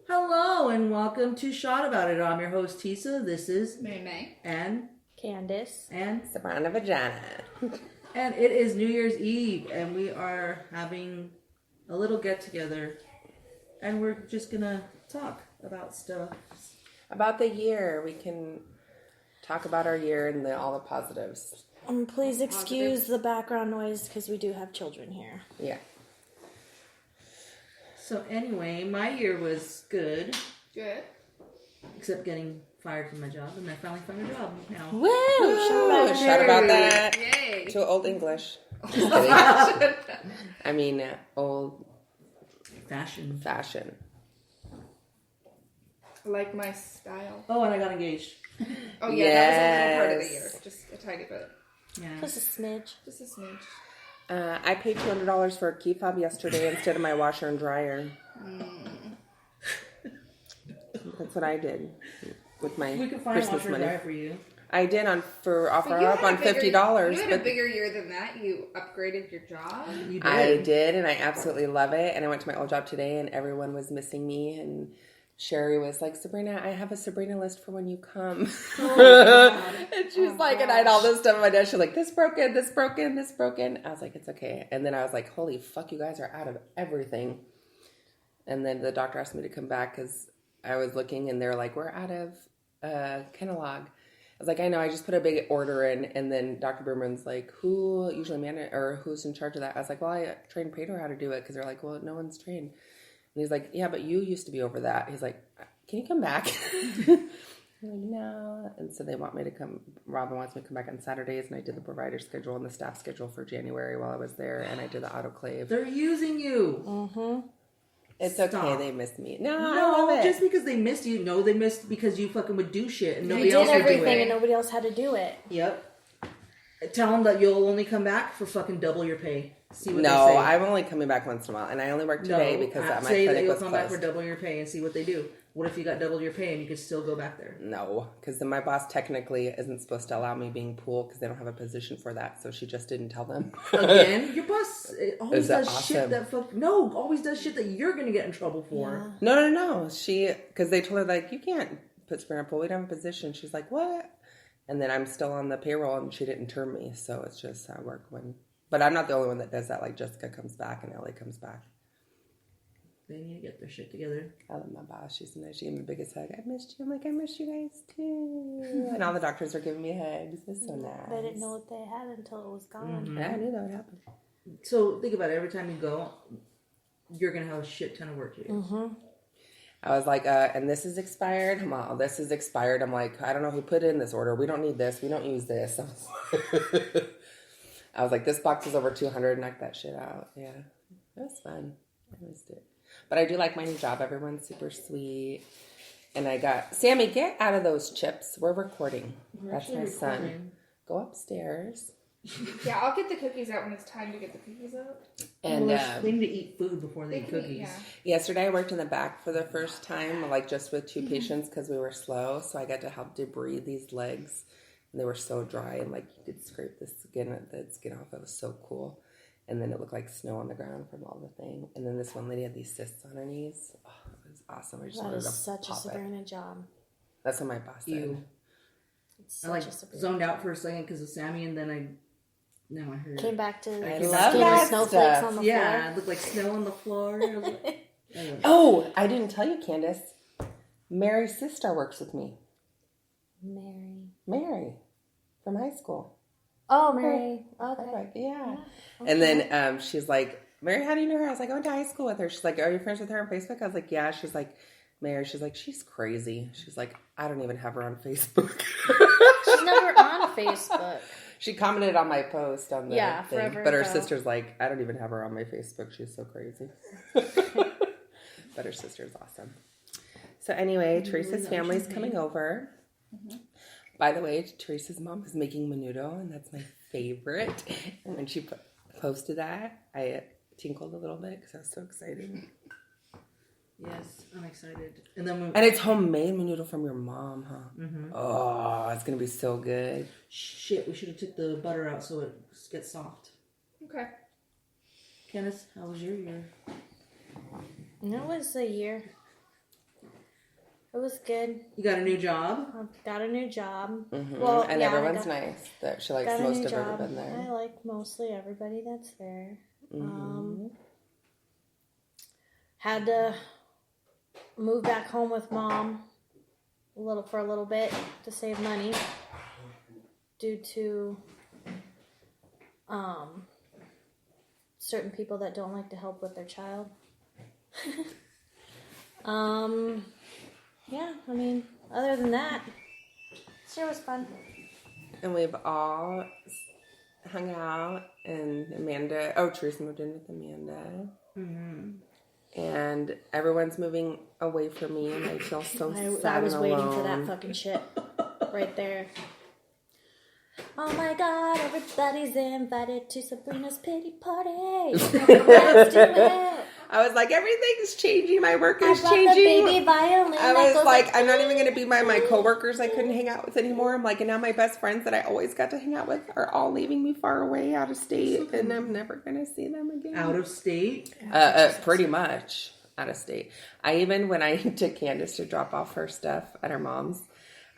Hello and welcome to Shot About It. I'm your host Tisa. This is May and Candace and Sabrina Vagina. And it is New Year's Eve and we are having a little get together and we're just gonna talk about stuff. About the year. We can talk about our year and all the positives. Please excuse the background noise because we do have children here. Yeah. So anyway, my year was good. Good. Except getting fired from my job, and I finally found a job now. Woo! Shout about that. Yay. To Old English. Just kidding. I mean, old Fashion. Like my style. Oh, and I got engaged. Oh yeah, that was a little part of the year. Just a tiny bit. Yeah. Just a smidge. Just a smidge. I paid $200 for a key fob yesterday instead of my washer and dryer. That's what I did with my We could find a Christmas washer and money. dryer for you. I did offer You up had on a bigger- $50. You had a but bigger year than that. You upgraded your job. You did. I did, and I absolutely love it. And I went to my old job today, and everyone was missing me. And Sherry was like, Sabrina, I have a Sabrina list for when you come. And she's like, and I had all this stuff on my desk. She's like, this broken, this broken, this broken. I was like, it's okay. And then I was like, holy fuck, you guys are out of everything. And then the doctor asked me to come back because I was looking, and they're like, we're out of catalog. I was like, I know, I just put a big order in. And then Dr. Berman's like, who usually who's in charge of that? I was like, well, I trained Pedro how to do it because they're like, well, no one's trained. And he's like, yeah, but you used to be over that. He's like, can you come back? I'm like, no. And so they want me to come. Robin wants me to come back on Saturdays, and I did the provider schedule and the staff schedule for January while I was there, and I did the autoclave. They're using you. Mm-hmm. It's Stop. okay. They missed me. No, I No, love it. just because they missed you. No, they missed because you fucking would do shit and You nobody did else would do everything it. and nobody else had to do it. Yep. Tell them that you'll only come back for fucking double your pay. See what No, they say. I'm only coming back once in a while, and I only work today because my say that clinic you'll was come closed. back for double your pay and see what they do. What if you got double your pay and you could still go back there? No, because then my boss technically isn't supposed to allow me being pool because they don't have a position for that, so she just didn't tell them. Again, your boss always Is that does shit awesome? that always does shit that you're gonna get in trouble for. Yeah. No. Because they told her, like, you can't put Sabrina pool. We don't have a position. She's like, what? And then I'm still on the payroll, and she didn't term me, so it's just I work when. But I'm not the only one that does that. Like, Jessica comes back, and Ellie comes back. They need to get their shit together. I love my boss. She's nice. She gave me the biggest hug. I missed you. I'm like, I missed you guys, too. And all the doctors are giving me hugs. It's so nice. They didn't know what they had until it was gone. Yeah, I knew that would happen. So think about it. Every time you go, you're gonna have a shit ton of work to do. Mm-hmm. I was like, and this is expired. Well, this is expired. I'm like, I don't know who put in this order. We don't need this. We don't use this. I was like, this box is over 200. Knock that shit out. Yeah, it was fun. I missed it. But I do like my new job. Everyone's super sweet. And I got, Sammy, get out of those chips. We're recording. That's my son. Go upstairs. Yeah, I'll get the cookies out when it's time to get the cookies out. And they need to eat food before they eat can eat, cookies. yeah. yesterday I worked in the back for the first time, like just with two patients because we were slow. So I got to help debride these legs. And they were so dry and like you could scrape the skin off. It was so cool. And then it looked like snow on the ground from all the thing. And then this one lady had these cysts on her knees. Oh, it was awesome. I just That wanted is to such a pop it. Sabrina job. That's what my boss said. Ew. It's I such like a Sabrina zoned out for a second because of Sammy, and then now I heard. Came back to I the love skin that and snowflakes stuff. on the Yeah, floor. it looked like snow on the floor. I was like, Oh, I didn't tell you, Candace. Mary's sister works with me. Mary from high school. Oh, Mary. Okay. Like, yeah. Okay. And then she's like, Mary, how do you know her? I was like, I went to high school with her. She's like, are you friends with her on Facebook? I was like, yeah. She's like, Mary, she's like, she's crazy. She's like, I don't even have her on Facebook. She's never on Facebook. She commented on my post on the thing. forever But her ago. sister's like, I don't even have her on my Facebook. She's so crazy. But her sister's awesome. So anyway, Teresa's family's coming over. Mm-hmm. By the way, Teresa's mom is making menudo, and that's my favorite. And when she posted that, I tinkled a little bit because I was so excited. yes, I'm excited. And then And it's homemade menudo from your mom, huh? Mm-hmm. Oh, it's going to be so good. shit, we should have took the butter out so it gets soft. Okay. Kenneth, how was your year? It was a year. It was good. You got a new job? I got a new job. Mm-hmm. Well, and yeah, everyone's nice. That she likes got a most new of job. everyone there. I like mostly everybody that's there. Had to move back home with Mom for a little bit to save money due to certain people that don't like to help with their child. Yeah, I mean, other than that, sure was fun. And we've all hung out, and Teresa moved in with Amanda. Mm-hmm. And everyone's moving away from me, and I feel so sad I was and waiting alone. for that fucking shit right there. Oh my God, everybody's invited to Sabrina's pity party. Let's do it. I was like, everything's changing. My work is I brought changing. the baby violin. I was like, I'm not even going to be my coworkers I couldn't hang out with anymore. I'm like, and now my best friends that I always got to hang out with are all leaving me far away, out of state, and I'm never going to see them again. Out of state? Pretty much out of state. When I took Candace to drop off her stuff at her mom's,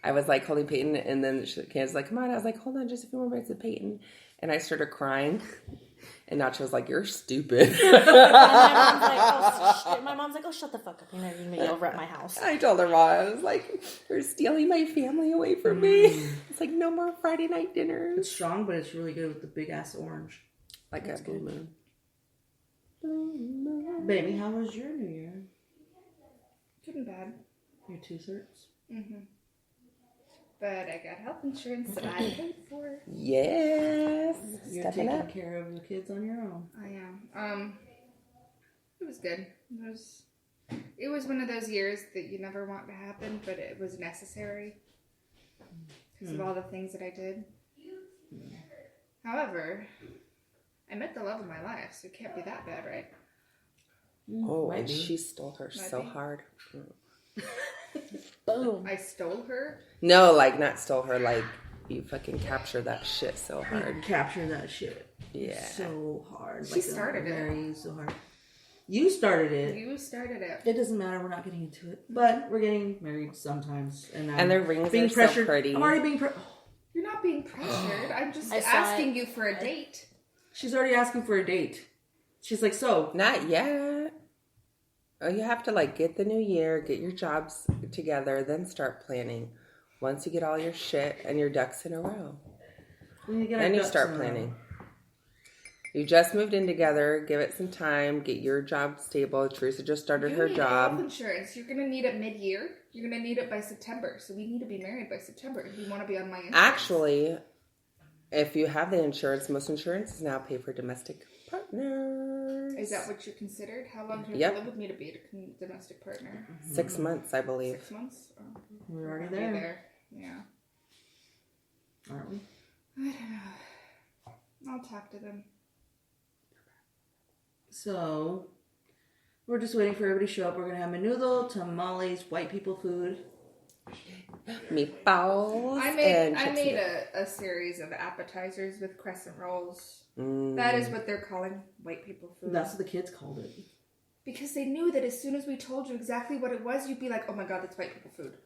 I was like holding Peyton, and then Candace was like, come on. I was like, hold on just a few more minutes with Peyton. And I started crying. And Nacho was like, you're stupid. And my mom's like, oh, shut the fuck up. You're not even over at my house. I told her, Mom, I was like, you're stealing my family away from me. It's like, no more Friday night dinners. It's strong, but it's really good with the big ass orange. Like a blue moon. Baby, how was your New Year? Good and bad. Your 2 certs? Mm-hmm. But I got health insurance that I paid for. Yes. You're Stepping taking up. care of the kids on your own. I am. It was good. It was one of those years that you never want to happen, but it was necessary because of all the things that I did. However, I met the love of my life, so it can't be that bad, right? Oh, Might and be. she stole her so hard. Boom. I stole her. No, like not stole her, like you fucking captured that shit so You hard. capture that shit. Yeah. So hard. She started it. So hard. You started it. You started it. It doesn't matter. We're not getting into it. But we're getting married sometimes. And their rings being are so pressured. pretty. I'm already being You're not being pressured. I'm just I saw asking it. you for a date. She's already asking for a date. She's like, so. Not yet. Oh, you have to like get the new year, get your jobs together, then start planning. Once you get all your shit and your ducks in a row, then you start planning. You just moved in together. Give it some time. Get your job stable. Teresa just started her Health job. insurance. You're gonna need it mid-year. You're gonna need it by September. So we need to be married by September if you want to be on my insurance. Actually, if you have the insurance, most insurances now pay for domestic partners. Is that what you considered? How long do you Yep. have to live with me to be a domestic partner? 6 months, I believe. 6 months? Oh, We're already be there. Yeah. Aren't we? I don't know. I'll talk to them. So, we're just waiting for everybody to show up. We're going to have menudo, tamales, white people food. Meatballs. I and made chips a series of appetizers with crescent rolls. That is what they're calling white people food. That's what the kids called it. Because they knew that as soon as we told you exactly what it was, you'd be like, oh my god, that's white people food.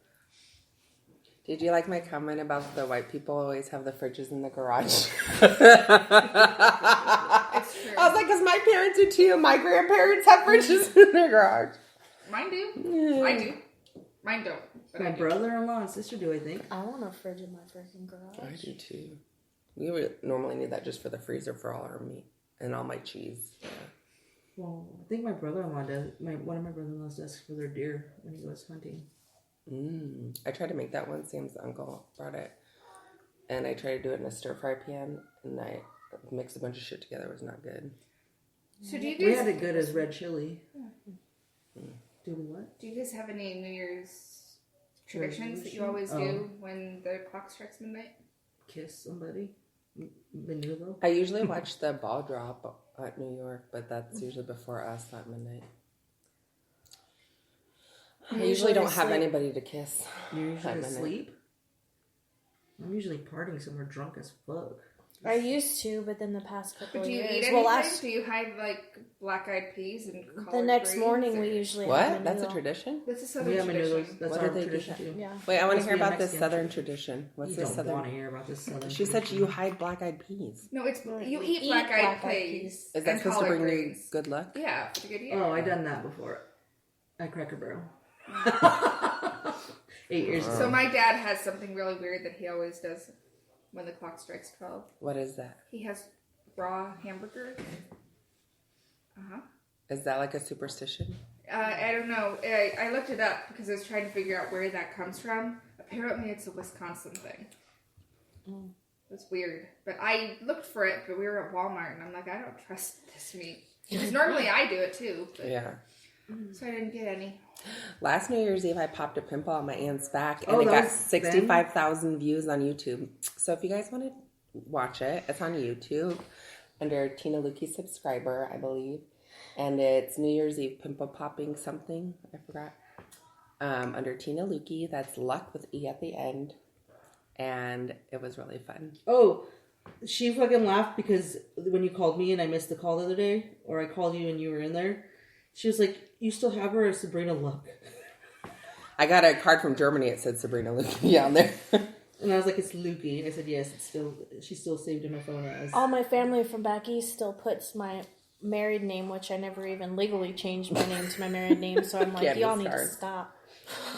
Did you like my comment about the white people always have the fridges in the garage? It's true. I was like, because my parents do too. My grandparents have fridges in their garage. Mine do. I do. Mine don't. But My I do. brother-in-law and sister do, I think. I want a fridge in my freaking garage. I do too. We would normally need that just for the freezer for all our meat and all my cheese. Yeah. Well, I think my brother-in-law does. One of my brother-in-laws does for their deer when he goes hunting. I tried to make that one. Sam's uncle brought it. And I tried to do it in a stir-fry pan. And I mixed a bunch of shit together. It was not good. So do you We guys had it good as red chili. Do we what? do you guys have any New Year's traditions that you always do when the clock strikes midnight? Kiss somebody? Menudo? I usually watch the ball drop at New York, but that's usually before us at midnight. I usually don't have anybody to kiss. You're at usually midnight. asleep? I'm usually partying somewhere drunk as fuck. I used to, but then the past couple But of do you years. eat anything? Well, last Do you hide like black-eyed peas and the collard next greens, morning or- we usually have What? a That's a noodle. tradition? That's a We southern have tradition. noodles. That's What our did they do tradition that? too. Yeah. Wait, I want to Must hear be a about this Mexican southern tradition. What's You this don't southern? want to hear about this southern She said tradition. you hide black-eyed peas. No, it's you eat Eat black-eyed black-eyed peas. peas. Is that and supposed to collard bring you greens. good luck? Yeah, for the good year. Oh, I done that before. At Cracker Barrel. 8 years ago. So my dad has something really weird that he always does when the clock strikes 12. What is that? He has raw hamburgers. Uh-huh. Is that like a superstition? I don't know. I looked it up because I was trying to figure out where that comes from. Apparently it's a Wisconsin thing. It's weird. But I looked for it, but we were at Walmart, and I'm like, I don't trust this meat. Because normally I do it too. But, Yeah. So I didn't get any. Last New Year's Eve, I popped a pimple on my aunt's back, and Oh, it that got was 65,000 views on YouTube. So if you guys want to watch it, it's on YouTube under Tina Lukey subscriber, I believe. And it's New Year's Eve pimple popping something. I forgot. Under Tina Lukey. That's luck with E at the end. And it was really fun. Oh, she fucking laughed because when you called me and I missed the call the other day, or I called you and you were in there, she was like, "You still have her as Sabrina Luck?" I got a card from Germany. It said Sabrina Lukey on there. And I was like, "It's Lukey." And I said, "Yes, it's still." She's still saved in my phone as. All my family from back east still puts my married name, which I never even legally changed my name to my married name. So I'm like, Candace y'all need to Carnes. stop.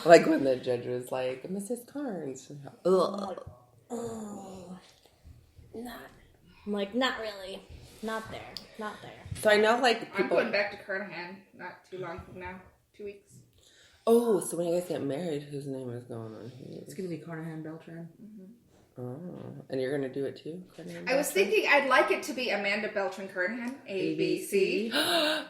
Like when the judge was like, Mrs. Carnes. Ugh. Oh, I'm like, not really, not there, not there. So I know like I'm people. going back to Carnahan not too long from now. 2 weeks. Oh, so when you guys get married, whose name is going on here? It's gonna be Carnahan Beltran. Oh, and you're gonna do it too? Carnahan I was Beltran? thinking I'd like it to be Amanda Beltran Carnahan, ABC.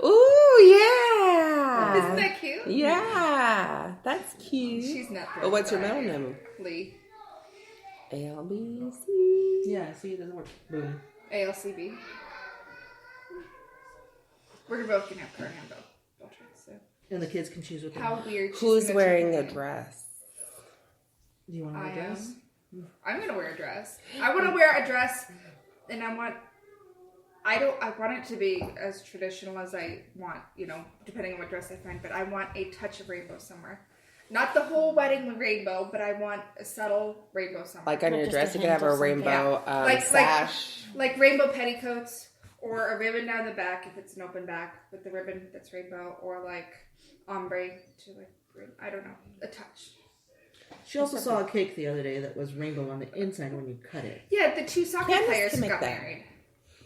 Ooh, yeah. Isn't that cute? Yeah, that's cute. She's not. But what's your very middle name? Lee. ALBC. Yeah, see, it doesn't work. Boom. ALCB. We're both gonna have Carnahan Beltran. So And the kids can choose what they how want. weird. she's Who's gonna wearing turn a out. dress? Do you want to I wear a dress? am. I'm gonna wear a dress. I want to wear a dress, and I want it to be as traditional as I want. You know, depending on what dress I find. But I want a touch of rainbow somewhere. Not the whole wedding rainbow, but I want a subtle rainbow somewhere. Like on your Just dress, a you could hint have a of something. rainbow Like sash. like rainbow petticoats, or a ribbon down the back if it's an open back with the ribbon that's rainbow, or like ombre to like I don't know, a touch. She also saw a cake the other day that was rainbow on the inside when you cut it. Yeah, the two soccer Candace players can make got that. married,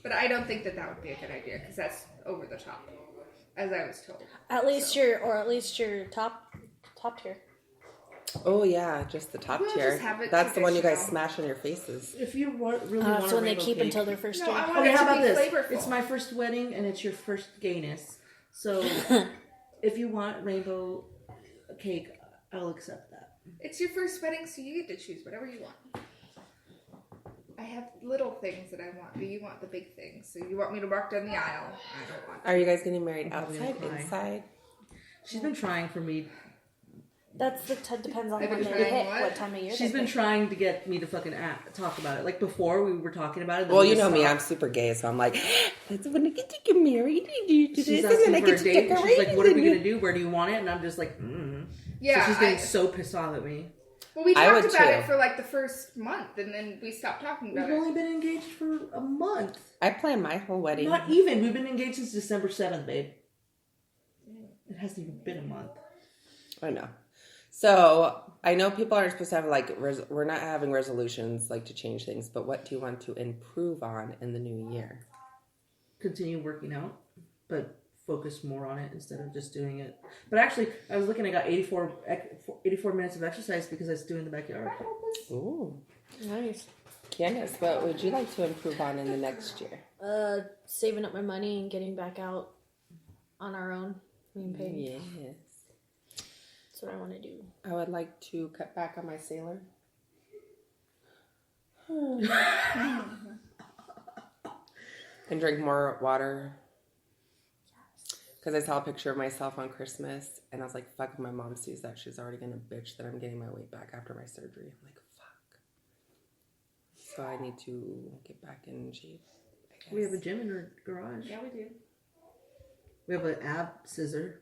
but I don't think that would be a good idea because that's over the top, as I was told. At least your top tier. Oh yeah, just the top We'll tier. just have it That's the one you guys traditional. smash on your faces. If you really want That's a when they rainbow keep cake, until their first No, year. I want Okay, it how to about be this? flavorful. It's my first wedding and it's your first gayness. So if you want rainbow cake, I'll accept that. It's your first wedding, so you get to choose whatever you want. I have little things that I want, but you want the big things. So you want me to walk down the aisle? I don't want. Are you guys getting married I'm probably outside, gonna cry. inside? She's been trying for me. That's depends on I've when been they trying hit, what? what time of year. She's they been pick. trying to get me to fucking talk about it. Like before, we were talking about it. then Well, we you just know me, I'm stopped. super gay, so I'm like, that's when I get to get married. You do She's this, and asking then I for a get to date. And decorate. she's like, "What are we and gonna do? Where do you want it?" And I'm just like, Yeah, So she's getting so pissed off at me. well, we I talked would about too. it for like the first month, and then we stopped talking We've about it. only been engaged for a month. I planned my whole wedding. Not even. We've been engaged since December 7th, babe. It hasn't even been a month. I know. So I know people aren't supposed to have like we're not having resolutions like to change things, but what do you want to improve on in the new year? Continue working out, but focus more on it instead of just doing it. But actually, I was looking, I got 84 minutes of exercise because I was doing the backyard. Ooh, Nice. Candace, what would you like to improve on in the next year? Saving up my money and getting back out on our own. Being paid. Yes, That's what I want to do. I would like to cut back on my sailor. And drink more water. Because I saw a picture of myself on Christmas, and I was like, fuck, if my mom sees that, she's already going to bitch that I'm getting my weight back after my surgery. I'm like, fuck. So I need to get back in shape, I guess. We have a gym in our garage. Yeah, we do. We have an ab scissors.